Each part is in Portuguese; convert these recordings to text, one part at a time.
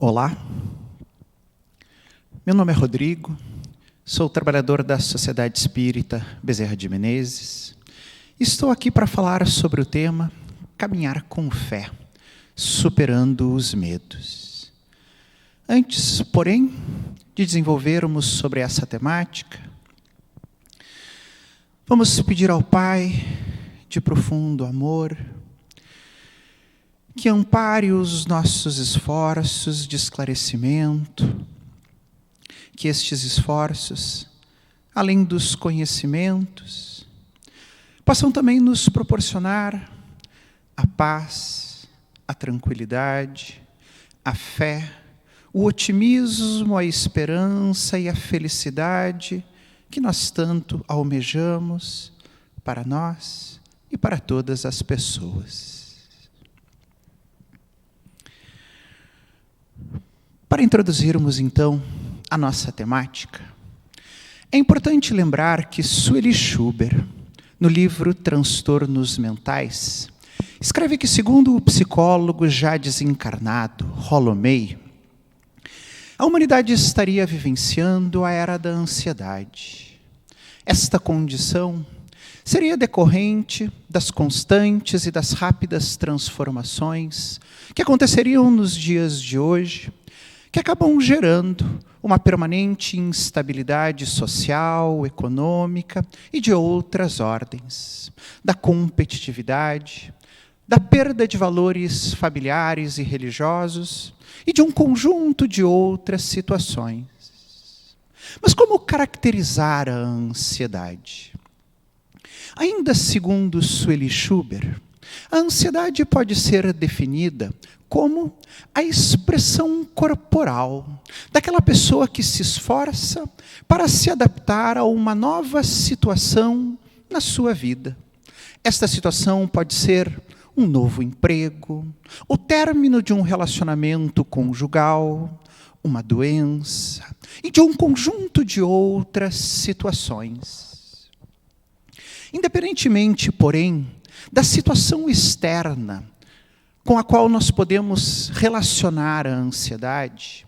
Olá, meu nome é Rodrigo, sou trabalhador da Sociedade Espírita Bezerra de Menezes. Estou aqui para falar sobre o tema Caminhar com fé, superando os medos. Antes, porém, de desenvolvermos sobre essa temática, vamos pedir ao Pai, de profundo amor, que ampare os nossos esforços de esclarecimento, que estes esforços, além dos conhecimentos, possam também nos proporcionar a paz, a tranquilidade, a fé, o otimismo, a esperança e a felicidade que nós tanto almejamos para nós e para todas as pessoas. Para introduzirmos, então, a nossa temática, é importante lembrar que Sueli Schuber, no livro Transtornos Mentais, escreve que, segundo o psicólogo já desencarnado, Rollo May, a humanidade estaria vivenciando a era da ansiedade. Esta condição seria decorrente das constantes e das rápidas transformações que aconteceriam nos dias de hoje, que acabam gerando uma permanente instabilidade social, econômica e de outras ordens, da competitividade, da perda de valores familiares e religiosos e de um conjunto de outras situações. Mas como caracterizar a ansiedade? Ainda segundo Sueli Schuber, a ansiedade pode ser definida como a expressão corporal daquela pessoa que se esforça para se adaptar a uma nova situação na sua vida. Esta situação pode ser um novo emprego, o término de um relacionamento conjugal, uma doença e de um conjunto de outras situações. Independentemente, porém, da situação externa com a qual nós podemos relacionar a ansiedade,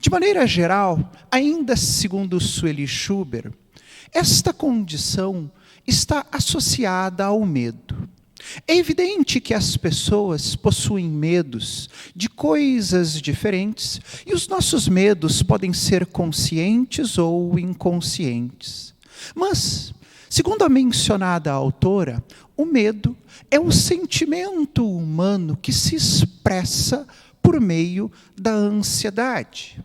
de maneira geral, ainda segundo Sueli Schuber, esta condição está associada ao medo. É evidente que as pessoas possuem medos de coisas diferentes e os nossos medos podem ser conscientes ou inconscientes. Mas, segundo a mencionada autora, o medo é o sentimento humano que se expressa por meio da ansiedade.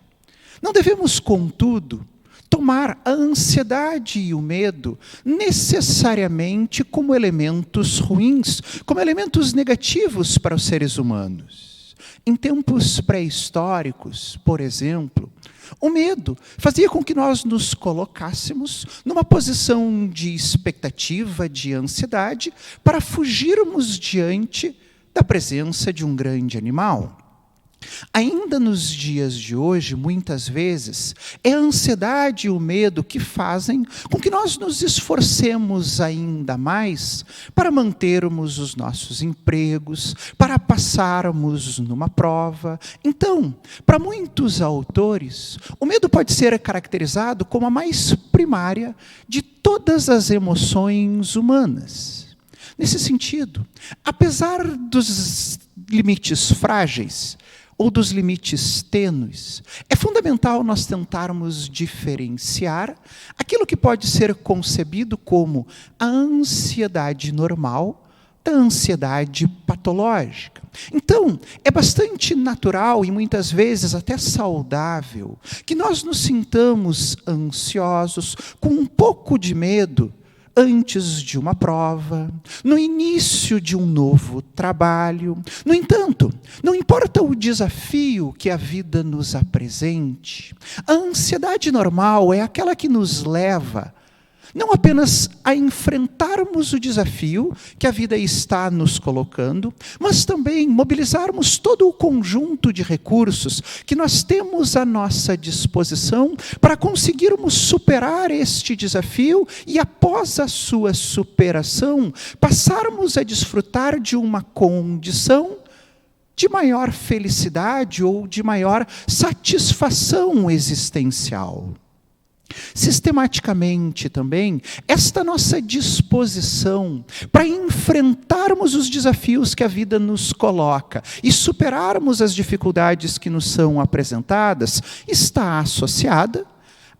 Não devemos, contudo, tomar a ansiedade e o medo necessariamente como elementos ruins, como elementos negativos para os seres humanos. Em tempos pré-históricos, por exemplo, o medo fazia com que nós nos colocássemos numa posição de expectativa, de ansiedade, para fugirmos diante da presença de um grande animal. Ainda nos dias de hoje, muitas vezes, é a ansiedade e o medo que fazem com que nós nos esforcemos ainda mais para mantermos os nossos empregos, para passarmos numa prova. Então, para muitos autores, o medo pode ser caracterizado como a mais primária de todas as emoções humanas. Nesse sentido, apesar dos limites frágeis, ou dos limites tênues, é fundamental nós tentarmos diferenciar aquilo que pode ser concebido como a ansiedade normal da ansiedade patológica. Então, é bastante natural e muitas vezes até saudável que nós nos sintamos ansiosos, com um pouco de medo, antes de uma prova, no início de um novo trabalho. No entanto, não importa o desafio que a vida nos apresente, a ansiedade normal é aquela que nos leva não apenas a enfrentarmos o desafio que a vida está nos colocando, mas também mobilizarmos todo o conjunto de recursos que nós temos à nossa disposição para conseguirmos superar este desafio e, após a sua superação, passarmos a desfrutar de uma condição de maior felicidade ou de maior satisfação existencial. Sistematicamente também, esta nossa disposição para enfrentarmos os desafios que a vida nos coloca e superarmos as dificuldades que nos são apresentadas, está associada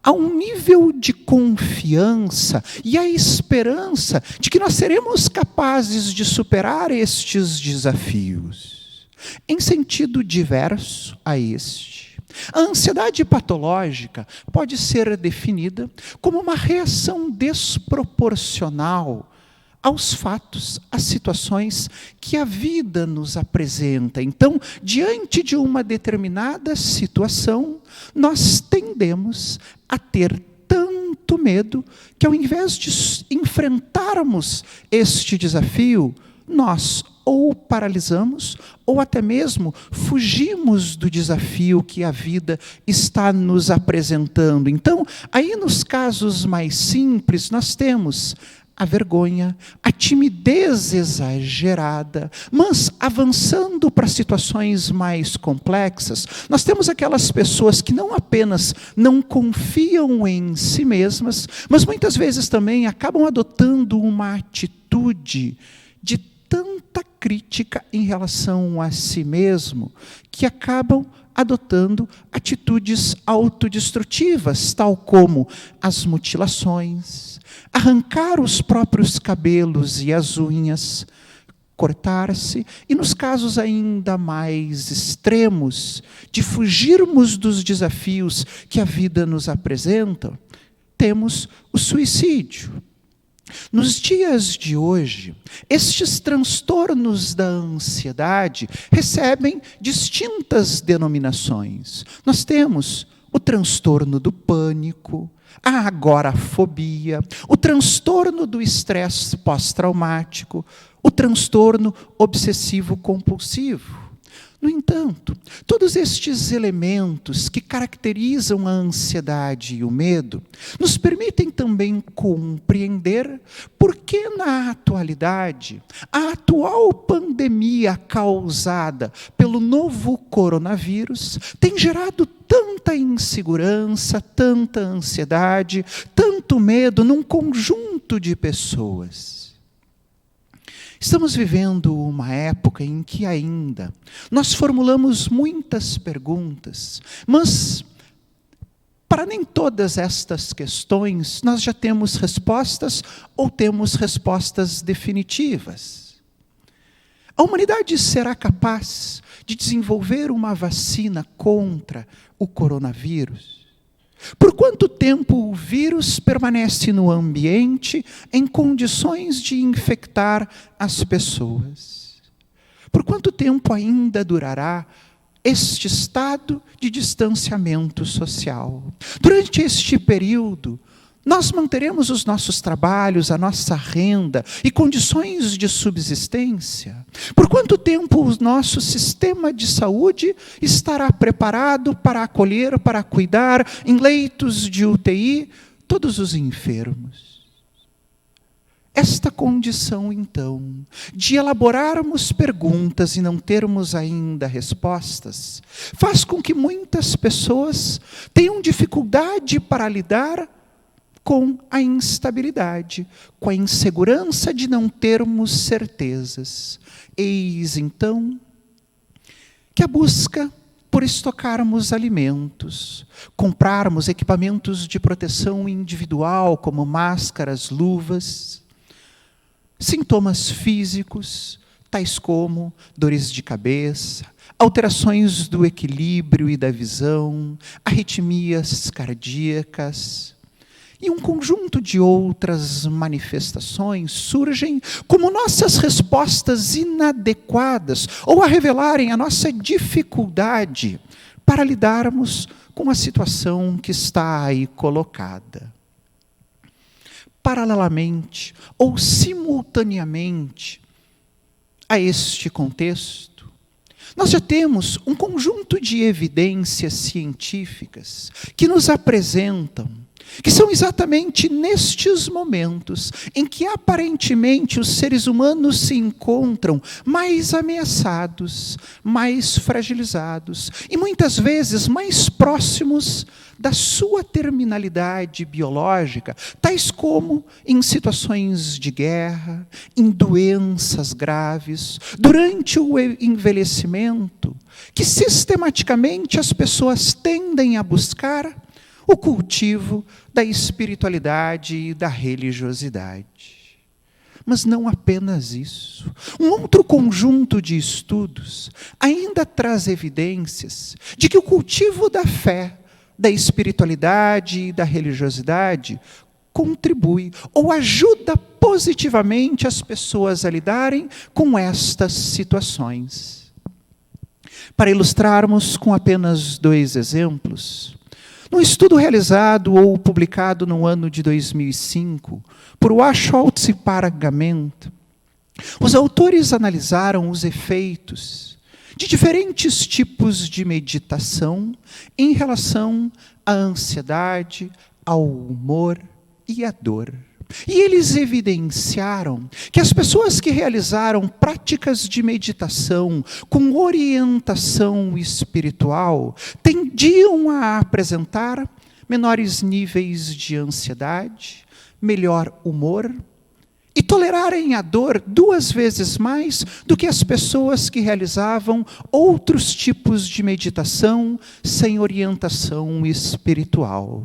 a um nível de confiança e a esperança de que nós seremos capazes de superar estes desafios. Em sentido diverso a este, a ansiedade patológica pode ser definida como uma reação desproporcional aos fatos, às situações que a vida nos apresenta. Então, diante de uma determinada situação, nós tendemos a ter tanto medo que, ao invés de enfrentarmos este desafio, nós ou paralisamos, ou até mesmo fugimos do desafio que a vida está nos apresentando. Então, aí nos casos mais simples, nós temos a vergonha, a timidez exagerada, mas avançando para situações mais complexas, nós temos aquelas pessoas que não apenas não confiam em si mesmas, mas muitas vezes também acabam adotando uma atitude de tanta crítica em relação a si mesmo, que acabam adotando atitudes autodestrutivas, tal como as mutilações, arrancar os próprios cabelos e as unhas, cortar-se, e nos casos ainda mais extremos, de fugirmos dos desafios que a vida nos apresenta, temos o suicídio. Nos dias de hoje, estes transtornos da ansiedade recebem distintas denominações. Nós temos o transtorno do pânico, a agorafobia, o transtorno do estresse pós-traumático, o transtorno obsessivo-compulsivo. No entanto, todos estes elementos que caracterizam a ansiedade e o medo nos permitem também compreender por que, na atualidade, a atual pandemia causada pelo novo coronavírus tem gerado tanta insegurança, tanta ansiedade, tanto medo num conjunto de pessoas. Estamos vivendo uma época em que ainda nós formulamos muitas perguntas, mas para nem todas estas questões nós já temos respostas ou temos respostas definitivas. A humanidade será capaz de desenvolver uma vacina contra o coronavírus? Por quanto tempo o vírus permanece no ambiente em condições de infectar as pessoas? Por quanto tempo ainda durará este estado de distanciamento social? Durante este período, nós manteremos os nossos trabalhos, a nossa renda e condições de subsistência? Por quanto tempo o nosso sistema de saúde estará preparado para acolher, para cuidar em leitos de UTI todos os enfermos? Esta condição, então, de elaborarmos perguntas e não termos ainda respostas, faz com que muitas pessoas tenham dificuldade para lidar com a instabilidade, com a insegurança de não termos certezas. Eis, então, que a busca por estocarmos alimentos, comprarmos equipamentos de proteção individual, como máscaras, luvas, sintomas físicos, tais como dores de cabeça, alterações do equilíbrio e da visão, arritmias cardíacas, e um conjunto de outras manifestações surgem como nossas respostas inadequadas ou a revelarem a nossa dificuldade para lidarmos com a situação que está aí colocada. Paralelamente ou simultaneamente a este contexto, nós já temos um conjunto de evidências científicas que nos apresentam que são exatamente nestes momentos em que aparentemente os seres humanos se encontram mais ameaçados, mais fragilizados e muitas vezes mais próximos da sua terminalidade biológica, tais como em situações de guerra, em doenças graves, durante o envelhecimento, que sistematicamente as pessoas tendem a buscar o cultivo da espiritualidade e da religiosidade. Mas não apenas isso. Um outro conjunto de estudos ainda traz evidências de que o cultivo da fé, da espiritualidade e da religiosidade contribui ou ajuda positivamente as pessoas a lidarem com estas situações. Para ilustrarmos com apenas 2 exemplos, num estudo realizado ou publicado no ano de 2005, por Wachholtz e Paragament, os autores analisaram os efeitos de diferentes tipos de meditação em relação à ansiedade, ao humor e à dor. E eles evidenciaram que as pessoas que realizaram práticas de meditação com orientação espiritual tendiam a apresentar menores níveis de ansiedade, melhor humor e tolerarem a dor 2 vezes mais do que as pessoas que realizavam outros tipos de meditação sem orientação espiritual.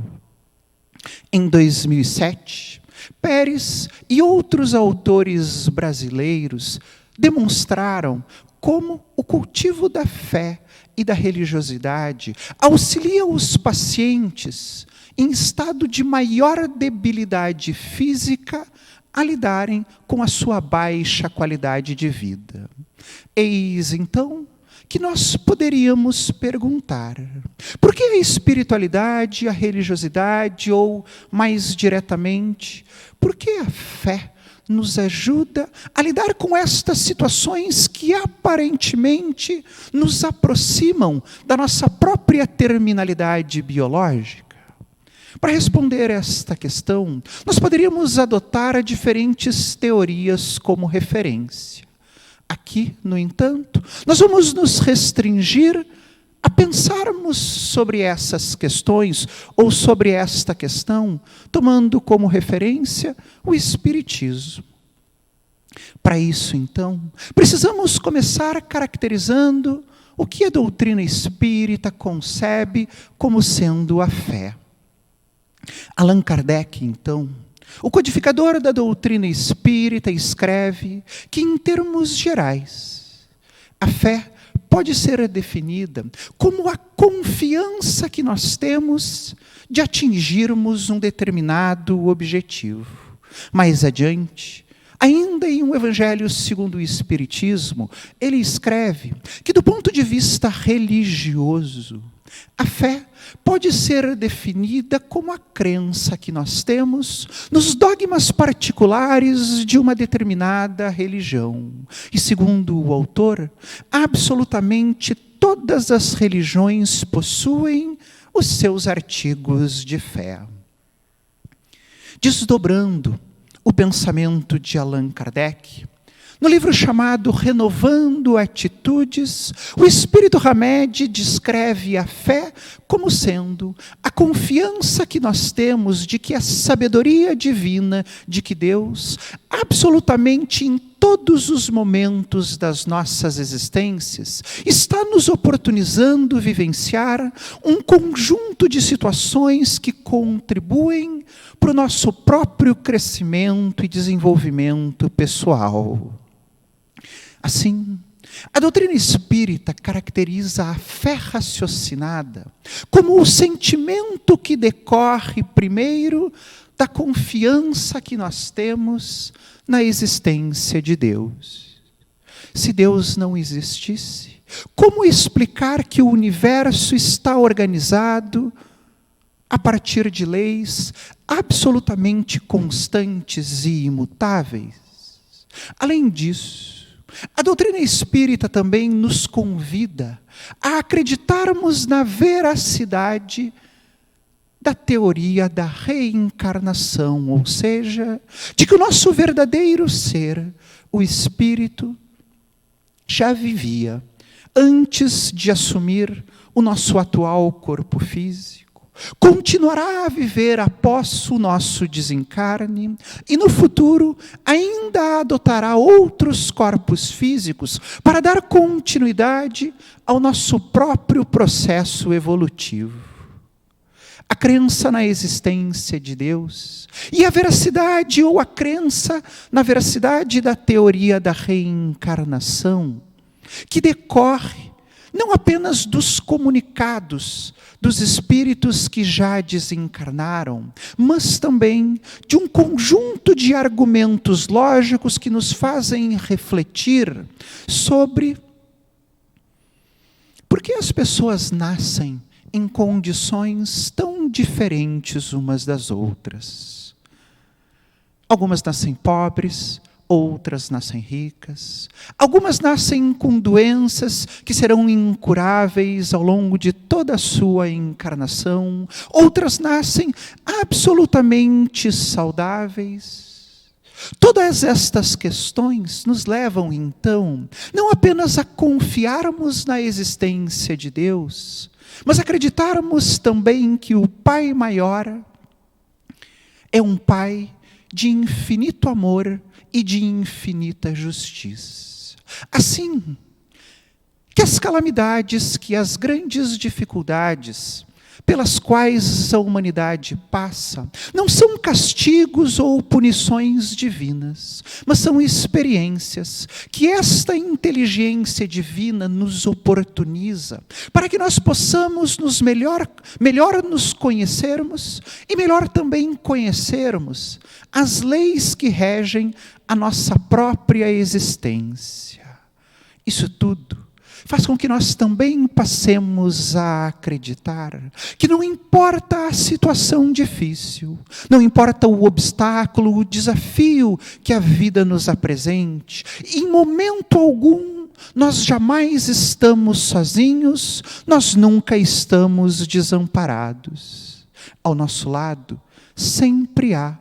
Em 2007, Pérez e outros autores brasileiros demonstraram como o cultivo da fé e da religiosidade auxilia os pacientes em estado de maior debilidade física a lidarem com a sua baixa qualidade de vida. Eis, então, que nós poderíamos perguntar: por que a espiritualidade, a religiosidade, ou, mais diretamente, por que a fé nos ajuda a lidar com estas situações que aparentemente nos aproximam da nossa própria terminalidade biológica? Para responder esta questão, nós poderíamos adotar diferentes teorias como referência. Aqui, no entanto, nós vamos nos restringir a pensarmos sobre essas questões, ou sobre esta questão, tomando como referência o Espiritismo. Para isso, então, precisamos começar caracterizando o que a doutrina espírita concebe como sendo a fé. Allan Kardec, então, o codificador da doutrina espírita, escreve que, em termos gerais, a fé pode ser definida como a confiança que nós temos de atingirmos um determinado objetivo. Mais adiante, ainda em um Evangelho segundo o Espiritismo, ele escreve que, do ponto de vista religioso, a fé pode ser definida como a crença que nós temos nos dogmas particulares de uma determinada religião. E, segundo o autor, absolutamente todas as religiões possuem os seus artigos de fé. Desdobrando o pensamento de Allan Kardec, no livro chamado Renovando Atitudes, o Espírito Hamed descreve a fé como sendo a confiança que nós temos de que a sabedoria divina, de que Deus, absolutamente em todos os momentos das nossas existências, está nos oportunizando vivenciar um conjunto de situações que contribuem para o nosso próprio crescimento e desenvolvimento pessoal. Assim, a doutrina espírita caracteriza a fé raciocinada como o sentimento que decorre primeiro da confiança que nós temos na existência de Deus. Se Deus não existisse, como explicar que o universo está organizado a partir de leis absolutamente constantes e imutáveis? Além disso, a doutrina espírita também nos convida a acreditarmos na veracidade da teoria da reencarnação, ou seja, de que o nosso verdadeiro ser, o espírito, já vivia antes de assumir o nosso atual corpo físico, continuará a viver após o nosso desencarne e no futuro ainda adotará outros corpos físicos para dar continuidade ao nosso próprio processo evolutivo. A crença na existência de Deus e a veracidade ou a crença na veracidade da teoria da reencarnação, que decorre não apenas dos comunicados dos espíritos que já desencarnaram, mas também de um conjunto de argumentos lógicos que nos fazem refletir sobre por que as pessoas nascem em condições tão diferentes umas das outras. Algumas nascem pobres, outras nascem ricas. Algumas nascem com doenças que serão incuráveis ao longo de toda a sua encarnação. Outras nascem absolutamente saudáveis. Todas estas questões nos levam, então, não apenas a confiarmos na existência de Deus, mas acreditarmos também que o Pai Maior é um Pai de infinito amor e de infinita justiça. Assim, que as calamidades, que as grandes dificuldades pelas quais a humanidade passa, não são castigos ou punições divinas, mas são experiências que esta inteligência divina nos oportuniza, para que nós possamos melhor nos conhecermos e melhor também conhecermos as leis que regem a nossa própria existência. Isso tudo faz com que nós também passemos a acreditar que não importa a situação difícil, não importa o obstáculo, o desafio que a vida nos apresente, em momento algum nós jamais estamos sozinhos, nós nunca estamos desamparados. Ao nosso lado sempre há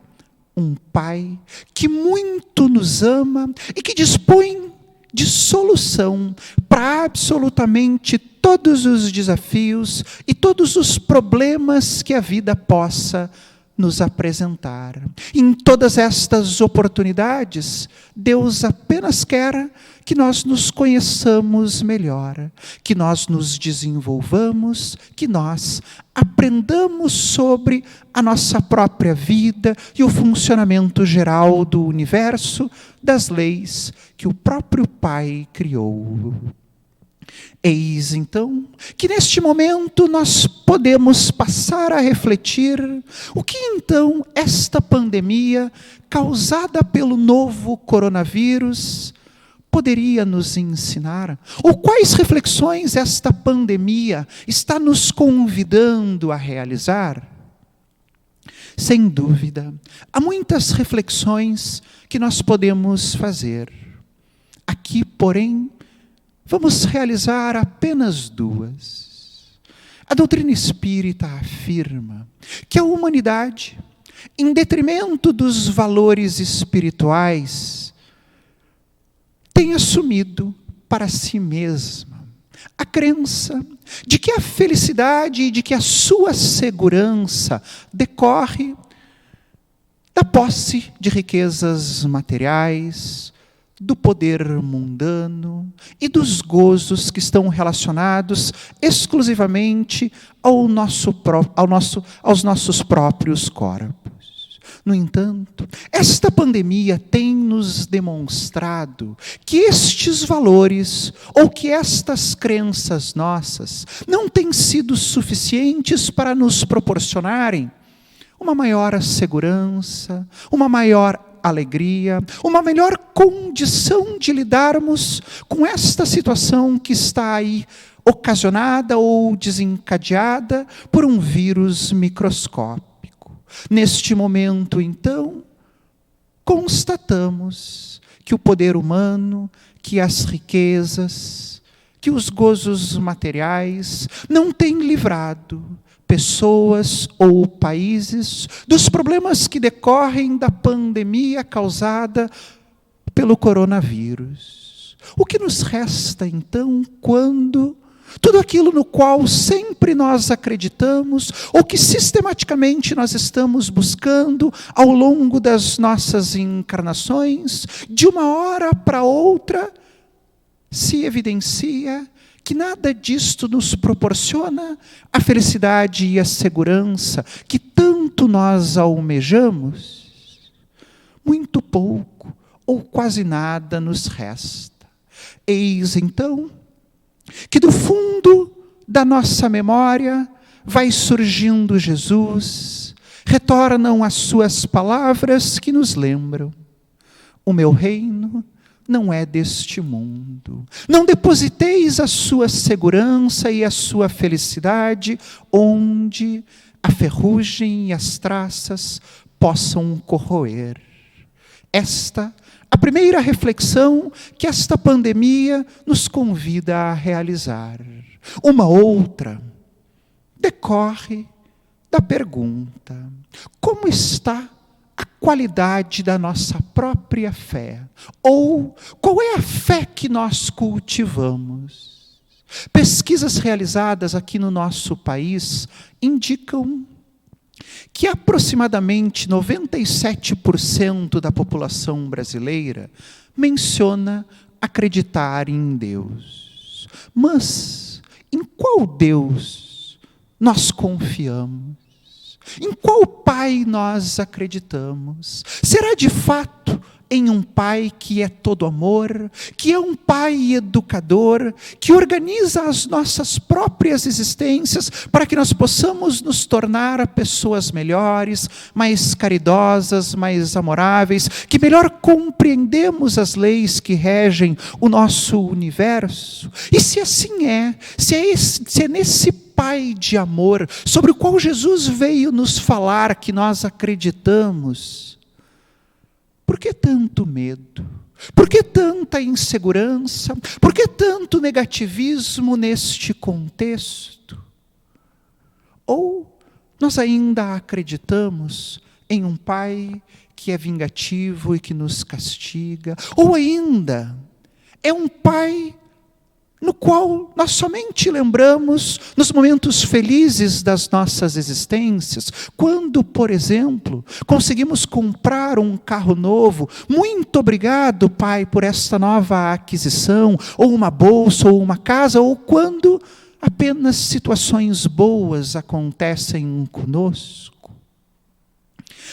um Pai que muito nos ama e que dispõe de solução para absolutamente todos os desafios e todos os problemas que a vida possa nos apresentar. Em todas estas oportunidades, Deus apenas quer que nós nos conheçamos melhor, que nós nos desenvolvamos, que nós aprendamos sobre a nossa própria vida e o funcionamento geral do universo, das leis que o próprio Pai criou. Eis, então, que neste momento nós podemos passar a refletir o que, então, esta pandemia causada pelo novo coronavírus poderia nos ensinar? Ou quais reflexões esta pandemia está nos convidando a realizar? Sem dúvida, há muitas reflexões que nós podemos fazer. Aqui, porém, vamos realizar apenas duas. A doutrina espírita afirma que a humanidade, em detrimento dos valores espirituais, tem assumido para si mesma a crença de que a felicidade e de que a sua segurança decorre da posse de riquezas materiais, do poder mundano e dos gozos que estão relacionados exclusivamente aos nossos próprios corpos. No entanto, esta pandemia tem nos demonstrado que estes valores, ou que estas crenças nossas, não têm sido suficientes para nos proporcionarem uma maior segurança, uma maior alegria, uma melhor condição de lidarmos com esta situação que está aí ocasionada ou desencadeada por um vírus microscópico. Neste momento, então, constatamos que o poder humano, que as riquezas, que os gozos materiais não têm livrado pessoas ou países, dos problemas que decorrem da pandemia causada pelo coronavírus. O que nos resta, então, quando tudo aquilo no qual sempre nós acreditamos, ou que sistematicamente nós estamos buscando ao longo das nossas encarnações, de uma hora para outra, se evidencia que nada disto nos proporciona a felicidade e a segurança que tanto nós almejamos? Muito pouco ou quase nada nos resta. Eis então que do fundo da nossa memória vai surgindo Jesus, retornam as suas palavras que nos lembram: o meu reino não é deste mundo. Não depositeis a sua segurança e a sua felicidade onde a ferrugem e as traças possam corroer. Esta a primeira reflexão que esta pandemia nos convida a realizar. Uma outra decorre da pergunta: como está a qualidade da nossa própria fé? Ou qual é a fé que nós cultivamos? Pesquisas realizadas aqui no nosso país indicam que aproximadamente 97% da população brasileira menciona acreditar em Deus. Mas em qual Deus nós confiamos? Em qual Pai nós acreditamos? Será de fato em um Pai que é todo amor, que é um Pai educador, que organiza as nossas próprias existências para que nós possamos nos tornar pessoas melhores, mais caridosas, mais amoráveis, que melhor compreendemos as leis que regem o nosso universo? E se assim é, se é nesse Pai de amor, sobre o qual Jesus veio nos falar que nós acreditamos, por que tanto medo? Por que tanta insegurança? Por que tanto negativismo neste contexto? Ou nós ainda acreditamos em um Pai que é vingativo e que nos castiga? Ou ainda é um Pai no qual nós somente lembramos nos momentos felizes das nossas existências, quando, por exemplo, conseguimos comprar um carro novo? Muito obrigado, Pai, por esta nova aquisição, ou uma bolsa, ou uma casa, ou quando apenas situações boas acontecem conosco.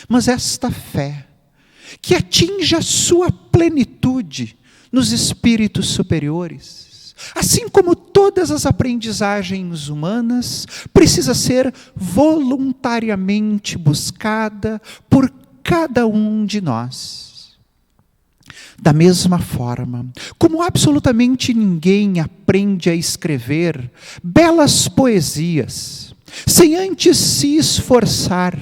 Mas esta fé, que atinge a sua plenitude nos espíritos superiores, assim como todas as aprendizagens humanas, precisa ser voluntariamente buscada por cada um de nós. Da mesma forma, como absolutamente ninguém aprende a escrever belas poesias, sem antes se esforçar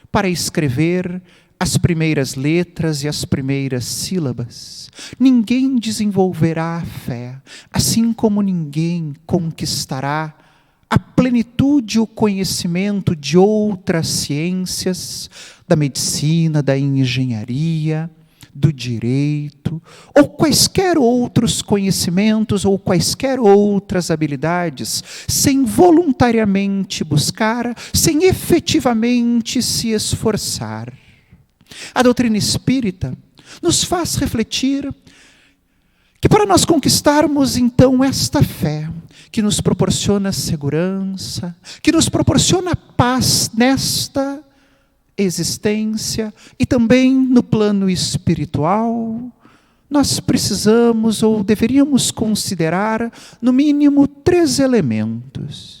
para escrever as primeiras letras e as primeiras sílabas, ninguém desenvolverá a fé, assim como ninguém conquistará a plenitude e o conhecimento de outras ciências, da medicina, da engenharia, do direito, ou quaisquer outros conhecimentos, ou quaisquer outras habilidades, sem voluntariamente buscar, sem efetivamente se esforçar. A doutrina espírita nos faz refletir que para nós conquistarmos então esta fé, que nos proporciona segurança, que nos proporciona paz nesta existência e também no plano espiritual, nós precisamos ou deveríamos considerar no mínimo 3 elementos.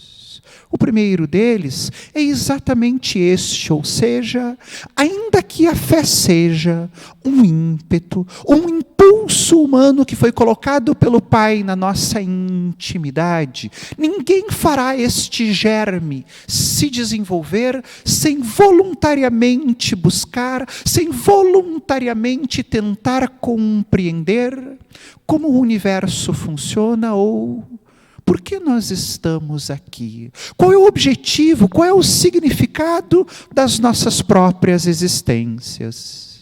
O primeiro deles é exatamente este, ou seja, ainda que a fé seja um ímpeto, um impulso humano que foi colocado pelo Pai na nossa intimidade, ninguém fará este germe se desenvolver sem voluntariamente buscar, sem voluntariamente tentar compreender como o universo funciona, ou por que nós estamos aqui? Qual é o objetivo, qual é o significado das nossas próprias existências?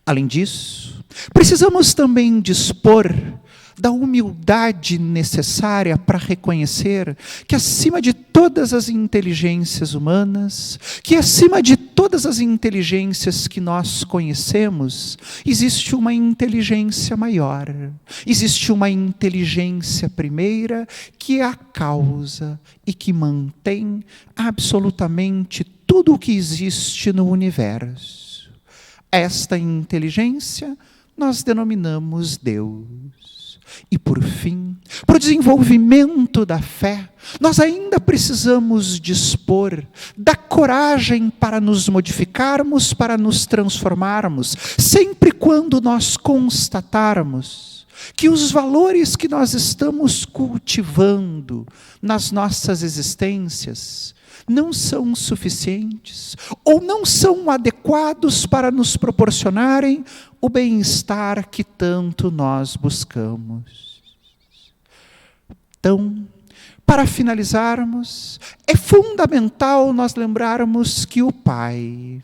Além disso, precisamos também dispor da humildade necessária para reconhecer que acima de todas as inteligências humanas, que acima de todas as inteligências que nós conhecemos, existe uma inteligência maior, existe uma inteligência primeira que é a causa e que mantém absolutamente tudo o que existe no universo. Esta inteligência nós denominamos Deus. E por fim, para o desenvolvimento da fé, nós ainda precisamos dispor da coragem para nos modificarmos, para nos transformarmos, sempre quando nós constatarmos que os valores que nós estamos cultivando nas nossas existências não são suficientes ou não são adequados para nos proporcionarem o bem-estar que tanto nós buscamos. Então, para finalizarmos, é fundamental nós lembrarmos que o Pai,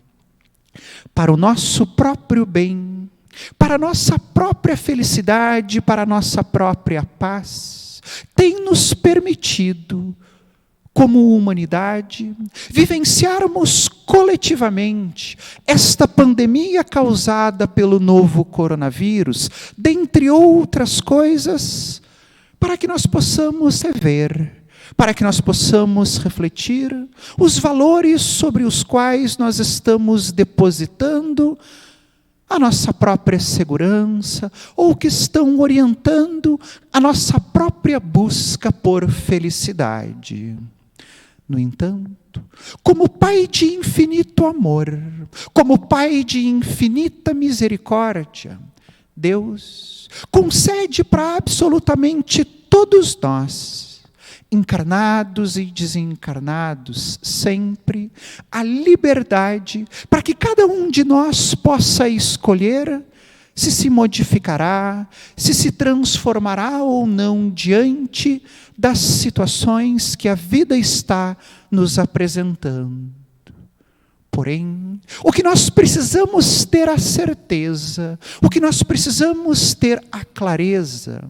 para o nosso próprio bem, para a nossa própria felicidade, para a nossa própria paz, tem nos permitido, como humanidade, vivenciarmos coletivamente esta pandemia causada pelo novo coronavírus, dentre outras coisas, para que nós possamos rever, para que nós possamos refletir os valores sobre os quais nós estamos depositando a nossa própria segurança, ou que estão orientando a nossa própria busca por felicidade. No entanto, como Pai de infinito amor, como Pai de infinita misericórdia, Deus concede para absolutamente todos nós, encarnados e desencarnados, sempre a liberdade para que cada um de nós possa escolher se modificará, se transformará ou não diante das situações que a vida está nos apresentando. Porém, o que nós precisamos ter a certeza, o que nós precisamos ter a clareza,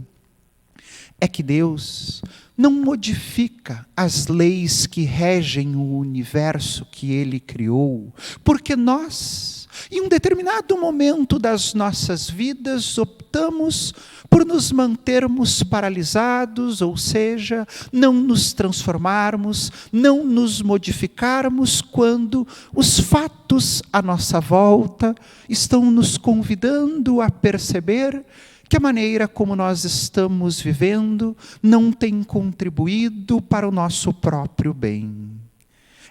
é que Deus não modifica as leis que regem o universo que Ele criou, porque nós, em um determinado momento das nossas vidas, optamos por nos mantermos paralisados, ou seja, não nos transformarmos, não nos modificarmos quando os fatos à nossa volta estão nos convidando a perceber que a maneira como nós estamos vivendo não tem contribuído para o nosso próprio bem.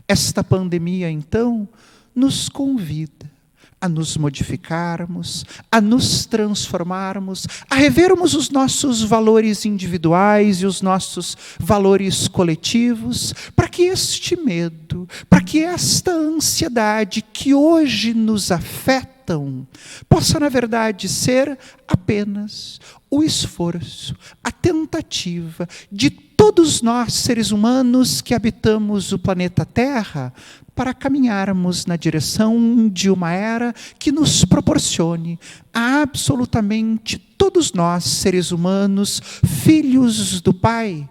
Esta pandemia, então, nos convida a nos modificarmos, a nos transformarmos, a revermos os nossos valores individuais e os nossos valores coletivos, para que este medo, para que esta ansiedade que hoje nos afetam, possa, na verdade, ser apenas o esforço, a tentativa de todos nós, seres humanos que habitamos o planeta Terra, para caminharmos na direção de uma era que nos proporcione a absolutamente todos nós, seres humanos, filhos do Pai,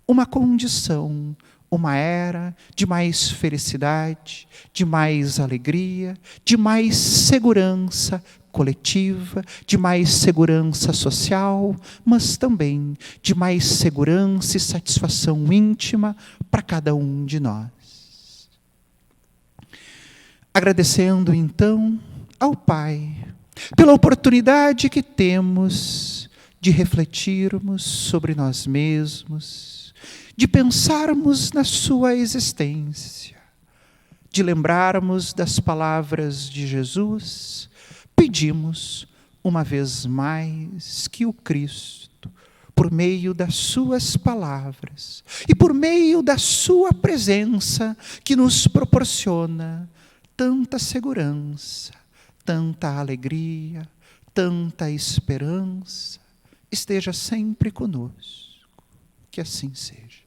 uma condição, uma era de mais felicidade, de mais alegria, de mais segurança coletiva, de mais segurança social, mas também de mais segurança e satisfação íntima para cada um de nós. Agradecendo, então, ao Pai, pela oportunidade que temos de refletirmos sobre nós mesmos, de pensarmos na sua existência, de lembrarmos das palavras de Jesus, pedimos, uma vez mais, que o Cristo, por meio das suas palavras e por meio da sua presença, que nos proporciona tanta segurança, tanta alegria, tanta esperança, esteja sempre conosco. Que assim seja.